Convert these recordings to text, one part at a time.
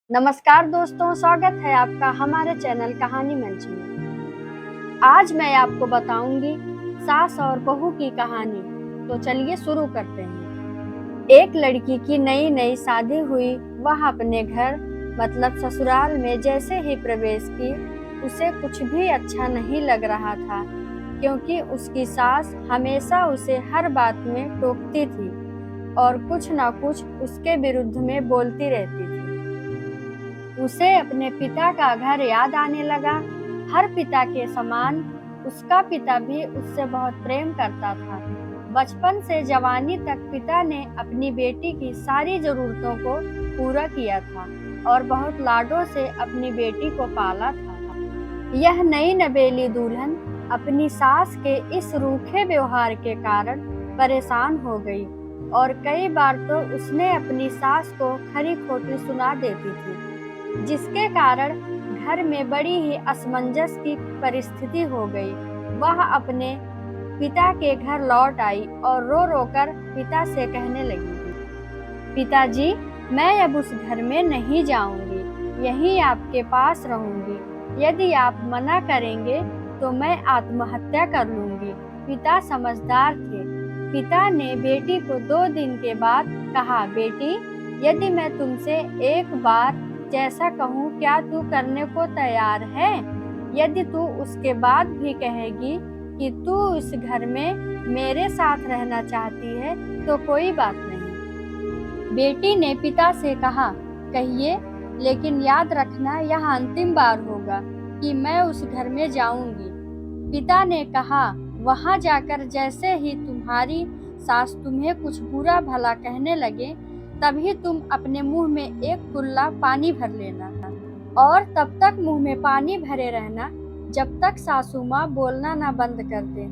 नमस्कार दोस्तों, स्वागत है आपका हमारे चैनल कहानी मंच में। आज मैं आपको बताऊंगी सास और बहू की कहानी। तो चलिए शुरू करते हैं। एक लड़की की नई नई शादी हुई। वह अपने घर मतलब ससुराल में जैसे ही प्रवेश की, उसे कुछ भी अच्छा नहीं लग रहा था, क्योंकि उसकी सास हमेशा उसे हर बात में टोकती थी और कुछ ना कुछ उसके विरुद्ध में बोलती रहती थी। उसे अपने पिता का घर याद आने लगा। हर पिता के समान उसका पिता भी उससे बहुत प्रेम करता था। बचपन से जवानी तक पिता ने अपनी बेटी की सारी जरूरतों को पूरा किया था और बहुत लाडों से अपनी बेटी को पाला था। यह नई नवेली दुल्हन अपनी सास के इस रूखे व्यवहार के कारण परेशान हो गई और कई बार तो उसने अपनी सास को खरी खोटी सुना देती थी, जिसके कारण घर में बड़ी ही असमंजस की परिस्थिति हो गई। वह अपने पिता के घर लौट आई और रो रो कर पिता से कहने लगी, पिताजी, मैं अब उस घर में नहीं जाऊंगी, यहीं आपके पास रहूंगी। यदि आप मना करेंगे तो मैं आत्महत्या कर लूंगी। पिता समझदार थे। पिता ने बेटी को 2 दिन के बाद कहा, बेटी, यदि मैं तुमसे एक बार जैसा कहूँ, क्या तू करने को तैयार है? यदि तू उसके बाद भी कहेगी कि तू इस घर में मेरे साथ रहना चाहती है तो कोई बात नहीं। बेटी ने पिता से कहा, कहिए, लेकिन याद रखना यह अंतिम बार होगा कि मैं उस घर में जाऊंगी। पिता ने कहा, वहां जाकर जैसे ही तुम्हारी सास तुम्हें कुछ बुरा भला कहने लगे, तभी तुम अपने मुंह में एक कुल्ला पानी भर लेना और तब तक मुंह में पानी भरे रहना जब तक सासू माँ बोलना ना बंद कर दे,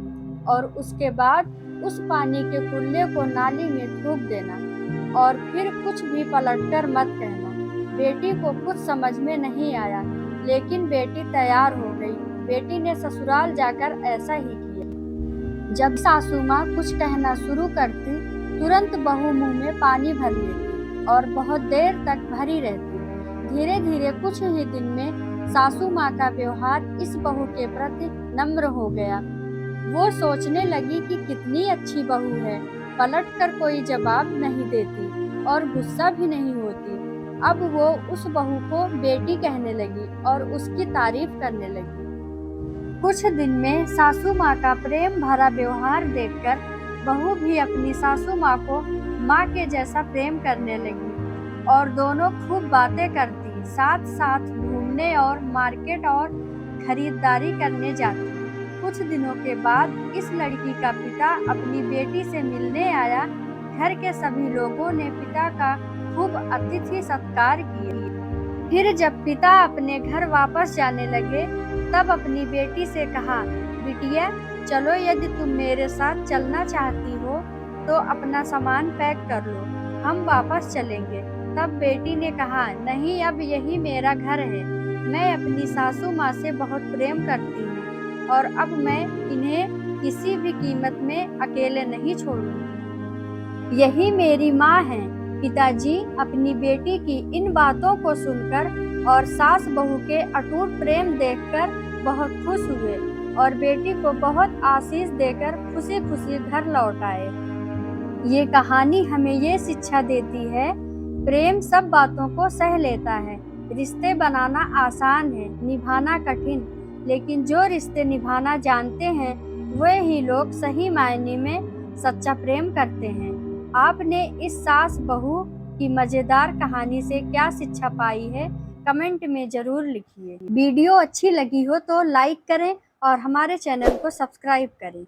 और उसके बाद उस पानी के कुल्ले को नाली में थूक देना और फिर कुछ भी पलटकर मत कहना। बेटी को कुछ समझ में नहीं आया, लेकिन बेटी तैयार हो गई। बेटी ने ससुराल जाकर ऐसा ही किया। जब सासू माँ कुछ कहना शुरू करती, तुरंत बहू मुंह में पानी भर लेती और बहुत देर तक भरी रहती। धीरे धीरे कुछ ही दिन में सासू माँ का व्यवहार इस बहू के प्रति नम्र हो गया। वो सोचने लगी कि कितनी अच्छी बहू है, पलट कर कोई जवाब नहीं देती और गुस्सा भी नहीं होती। अब वो उस बहू को बेटी कहने लगी और उसकी तारीफ करने लगी। कुछ दिन में सासू माँ का प्रेम भरा व्यवहार देखकर बहू भी अपनी सासू माँ को माँ के जैसा प्रेम करने लगी और दोनों खूब बातें करती, साथ साथ घूमने और मार्केट और खरीदारी करने जाती। कुछ दिनों के बाद इस लड़की का पिता अपनी बेटी से मिलने आया। घर के सभी लोगों ने पिता का खूब अतिथि सत्कार किया। फिर जब पिता अपने घर वापस जाने लगे, तब अपनी बेटी से कहा, बिटिया, चलो, यदि तुम मेरे साथ चलना चाहती हो तो अपना सामान पैक कर लो, हम वापस चलेंगे। तब बेटी ने कहा, नहीं, अब यही मेरा घर है। मैं अपनी सासू माँ से बहुत प्रेम करती हूँ और अब मैं इन्हें किसी भी कीमत में अकेले नहीं छोड़ूंगी। यही मेरी माँ है। पिताजी अपनी बेटी की इन बातों को सुनकर और सास बहू के अटूट प्रेम देखकर बहुत खुश हुए और बेटी को बहुत आशीष देकर खुशी खुशी घर लौट आए। ये कहानी हमें ये शिक्षा देती है, प्रेम सब बातों को सह लेता है। रिश्ते बनाना आसान है, निभाना कठिन, लेकिन जो रिश्ते निभाना जानते हैं वे ही लोग सही मायने में सच्चा प्रेम करते हैं। आपने इस सास बहू की मजेदार कहानी से क्या शिक्षा पाई है, कमेंट में जरूर लिखिए। वीडियो अच्छी लगी हो तो लाइक करें और हमारे चैनल को सब्सक्राइब करें।